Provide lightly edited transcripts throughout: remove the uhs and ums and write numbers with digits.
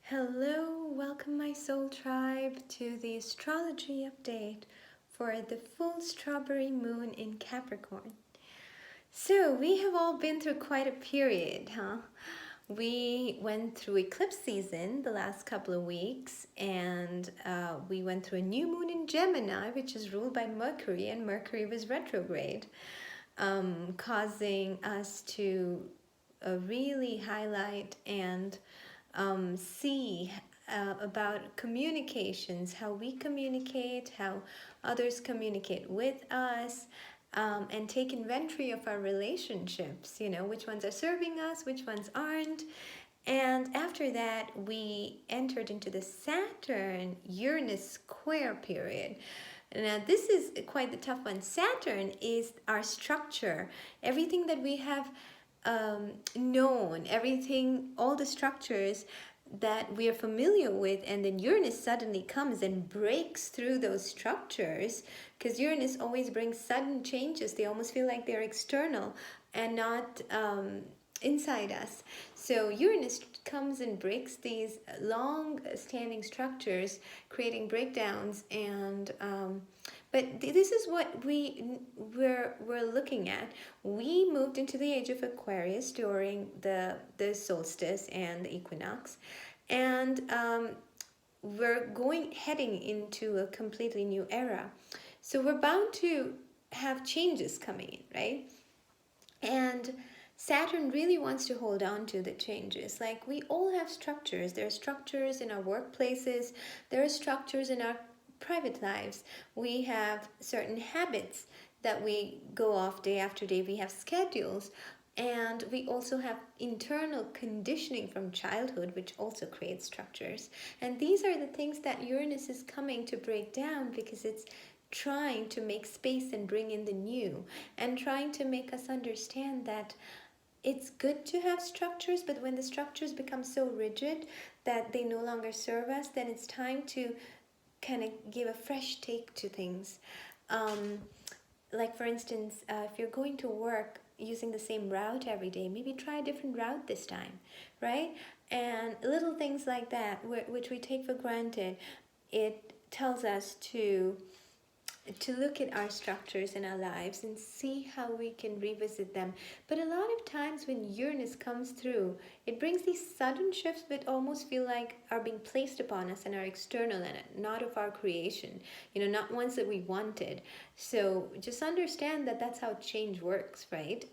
Hello, welcome my soul tribe to the astrology update for the full strawberry moon in Capricorn. So, we have all been through quite a period, huh? We went through eclipse season the last couple of weeks, and we went through a new moon in Gemini, which is ruled by Mercury, and Mercury was retrograde, causing us to really highlight and see about communications, how we communicate, how others communicate with us, and take inventory of our relationships, which ones are serving us, which ones aren't. And after that, we entered into the Saturn Uranus square period. Now, this is quite the tough one. Saturn is our structure, everything that we have known, everything, all the structures that we are familiar with, and then Uranus suddenly comes and breaks through those structures, because Uranus always brings sudden changes. They almost feel like they're external and not inside us. So Uranus comes and breaks these long standing structures, creating breakdowns, and but this is what we're looking at. We moved into the age of Aquarius during the solstice and the equinox, and we're heading into a completely new era. So we're bound to have changes coming in, right? And Saturn really wants to hold on to the changes. Like, we all have structures. There are structures in our workplaces, there are structures in our private lives. We have certain habits that we go off day after day. We have schedules. And we also have internal conditioning from childhood, which also creates structures. And these are the things that Uranus is coming to break down, because it's trying to make space and bring in the new, and trying to make us understand that it's good to have structures, but when the structures become so rigid that they no longer serve us, then it's time to kind of give a fresh take to things. Like, for instance, if you're going to work using the same route every day, maybe try a different route this time, right? And little things like that, which we take for granted, it tells us to look at our structures in our lives and see how we can revisit them. But a lot of times when Uranus comes through, it brings these sudden shifts that almost feel like are being placed upon us and are external and not of our creation, not ones that we wanted. So just understand that that's how change works, right?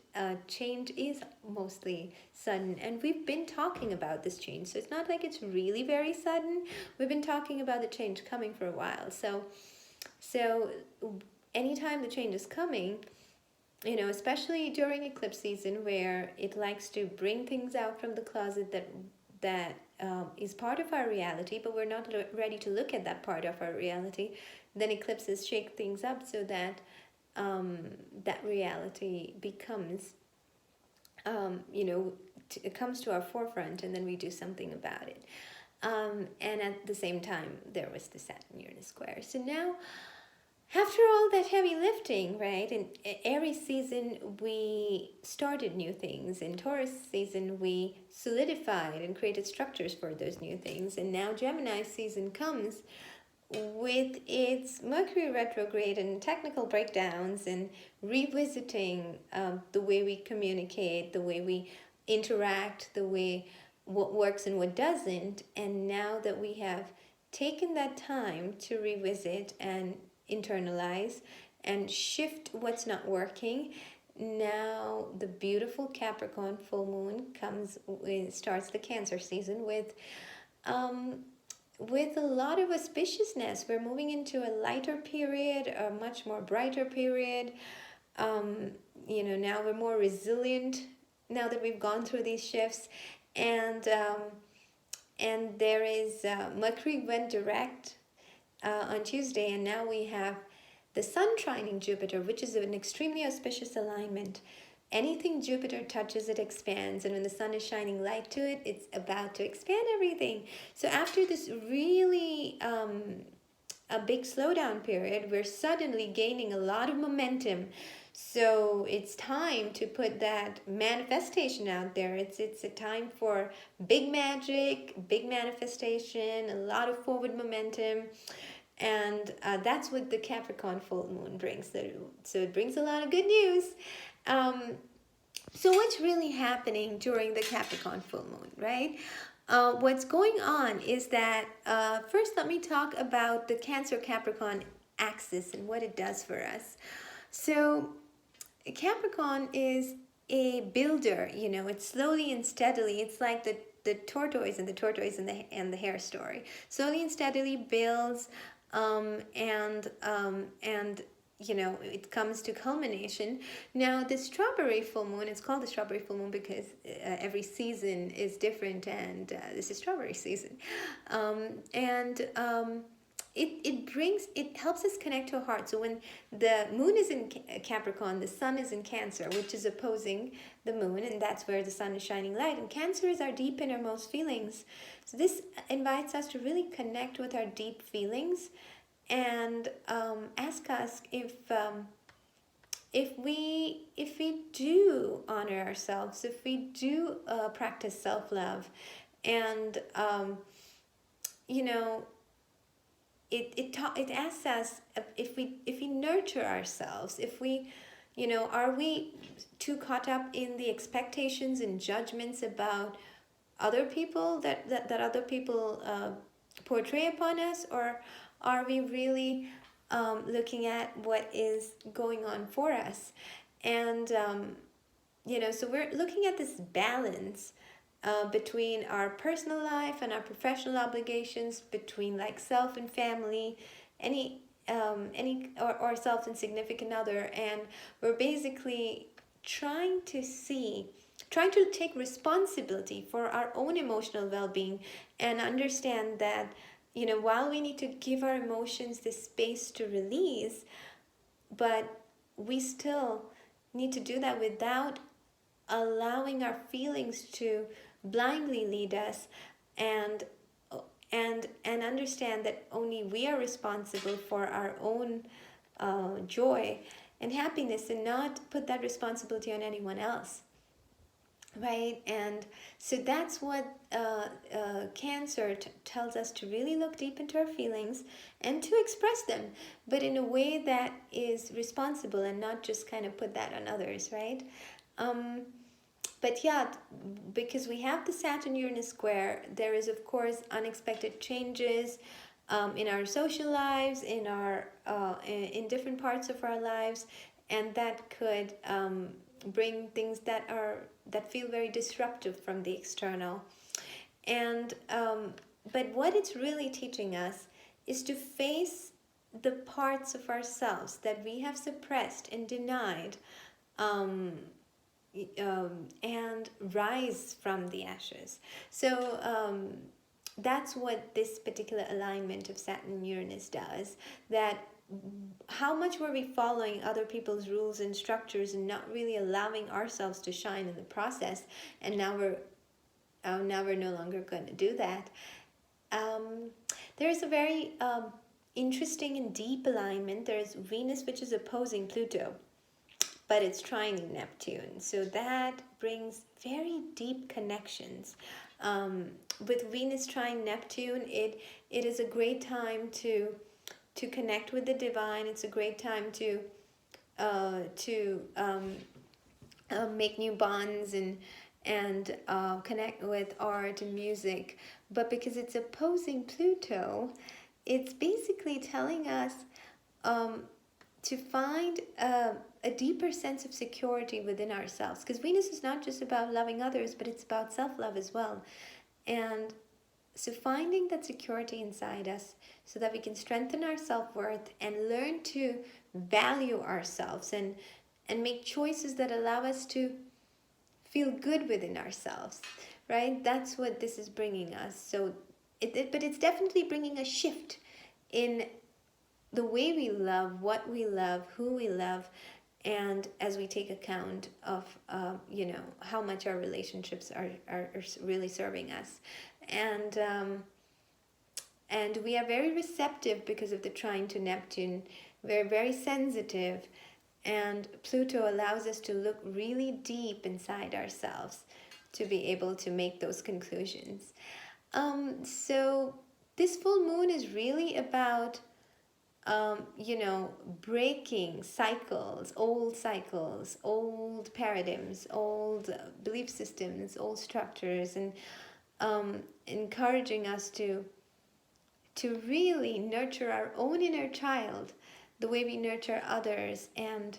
Change is mostly sudden, and we've been talking about this change. So it's not like it's really very sudden. We've been talking about the change coming for a while. So anytime the change is coming, especially during eclipse season, where it likes to bring things out from the closet that is part of our reality, but we're not ready to look at that part of our reality, then eclipses shake things up so that that reality becomes, it comes to our forefront, and then we do something about it. And at the same time, there was the Saturn-Uranus square. So now, after all that heavy lifting, right, in Aries season, we started new things. In Taurus season, we solidified and created structures for those new things. And now Gemini season comes with its Mercury retrograde and technical breakdowns, and revisiting the way we communicate, the way we interact, the way what works and what doesn't. And now that we have taken that time to revisit and internalize and shift what's not working, now the beautiful Capricorn full moon starts the Cancer season with a lot of auspiciousness. We're moving into a lighter period, a much more brighter period. Now we're more resilient now that we've gone through these shifts. And there is Mercury went direct on Tuesday, and now we have the Sun trining Jupiter, which is an extremely auspicious alignment. Anything Jupiter touches, it expands, and when the Sun is shining light to it, it's about to expand everything. So after this really a big slowdown period, we're suddenly gaining a lot of momentum. So it's time to put that manifestation out there. It's a time for big magic, big manifestation, a lot of forward momentum, and that's what the Capricorn full moon brings. So it brings a lot of good news. Um, so what's really happening during the Capricorn full moon, right? What's going on is that first let me talk about the Cancer Capricorn axis and what it does for us. So Capricorn is a builder, you know, it's slowly and steadily. It's like the tortoise and the hare story. Slowly and steadily builds, and you know, it comes to culmination. Now, the strawberry full moon, it's called the strawberry full moon because every season is different, and this is strawberry season. And it helps us connect to our heart. So when the moon is in Capricorn, the sun is in Cancer, which is opposing the moon, and that's where the sun is shining light. And Cancer is our deep innermost feelings. So this invites us to really connect with our deep feelings, and ask us if we do honor ourselves, if we do practice self-love, and you know, it asks us if we nurture ourselves, if we, you know, are we too caught up in the expectations and judgments about other people that other people portray upon us, or are we really looking at what is going on for us? And you know, so we're looking at this balance between our personal life and our professional obligations, between like self and family, any or self and significant other, and we're basically trying to take responsibility for our own emotional well-being, and understand that, you know, while we need to give our emotions the space to release, but we still need to do that without allowing our feelings to blindly lead us, and and understand that only we are responsible for our own joy and happiness, and not put that responsibility on anyone else, right? And so that's what Cancer tells us, to really look deep into our feelings and to express them, but in a way that is responsible, and not just kind of put that on others, right? But yeah, because we have the Saturn-Uranus square, there is of course unexpected changes in our social lives, in our in different parts of our lives, and that could bring things that feel very disruptive from the external. And but what it's really teaching us is to face the parts of ourselves that we have suppressed and denied, and rise from the ashes. So that's what this particular alignment of Saturn and Uranus does. That how much were we following other people's rules and structures, and not really allowing ourselves to shine in the process? And now we're no longer going to do that. There's a very interesting and deep alignment. There's Venus, which is opposing Pluto, but it's trining Neptune. So that brings very deep connections. With Venus trine Neptune, it is a great time to connect with the divine. It's a great time to make new bonds, and connect with art and music. But because it's opposing Pluto, it's basically telling us to find a deeper sense of security within ourselves. Because Venus is not just about loving others, but it's about self-love as well. And so finding that security inside us, so that we can strengthen our self-worth and learn to value ourselves, and make choices that allow us to feel good within ourselves, right? That's what this is bringing us. So but it's definitely bringing a shift in the way we love, what we love, who we love, and as we take account of you know, how much our relationships are really serving us. And we are very receptive because of the trine to Neptune. We're very sensitive, And Pluto allows us to look really deep inside ourselves to be able to make those conclusions. So this full moon is really about, breaking cycles, old paradigms, old belief systems, old structures, and encouraging us to really nurture our own inner child the way we nurture others, and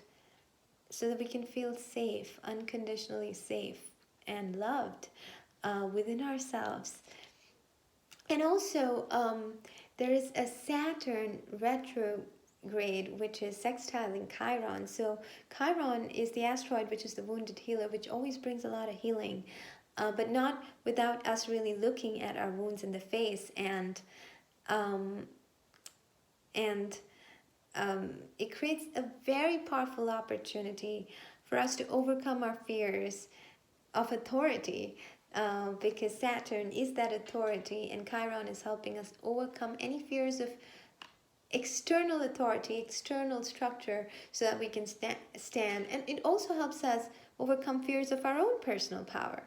so that we can feel safe, unconditionally safe and loved within ourselves. And also, there is a Saturn retrograde which is sextiling Chiron. So Chiron is the asteroid which is the wounded healer, which always brings a lot of healing, but not without us really looking at our wounds in the face, um, and it creates a very powerful opportunity for us to overcome our fears of authority, because Saturn is that authority, and Chiron is helping us overcome any fears of external authority, external structure, so that we can stand. And it also helps us overcome fears of our own personal power,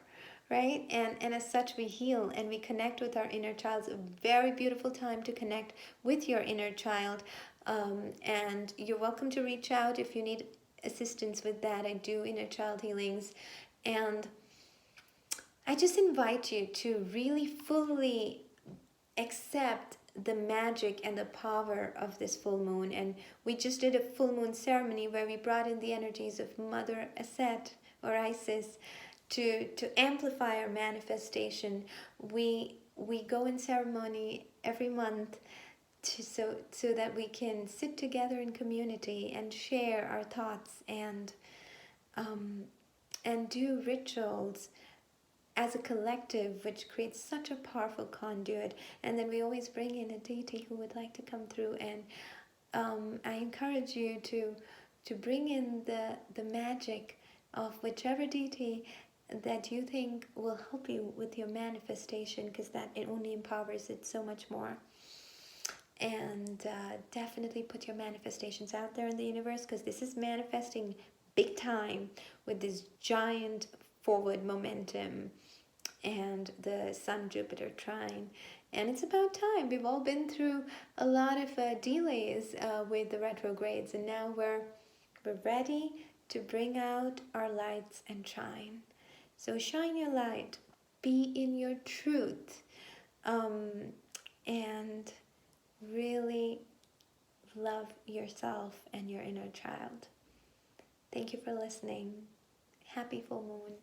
right? And as such, we heal and we connect with our inner child. It's a very beautiful time to connect with your inner child. And you're welcome to reach out if you need assistance with that. I do inner child healings. And I just invite you to really fully accept the magic and the power of this full moon. And we just did a full moon ceremony where we brought in the energies of Mother Aset or Isis to amplify our manifestation. We go in ceremony every month so that we can sit together in community and share our thoughts, and do rituals as a collective, which creates such a powerful conduit. And then we always bring in a deity who would like to come through, and I encourage you to bring in the magic of whichever deity that you think will help you with your manifestation, because that it only empowers it so much more. And definitely put your manifestations out there in the universe, because this is manifesting big time with this giant forward momentum and the Sun-Jupiter trine. And it's about time. We've all been through a lot of delays with the retrogrades, and now we're ready to bring out our lights and shine. So shine your light, be in your truth, and really love yourself and your inner child. Thank you for listening. Happy full moon.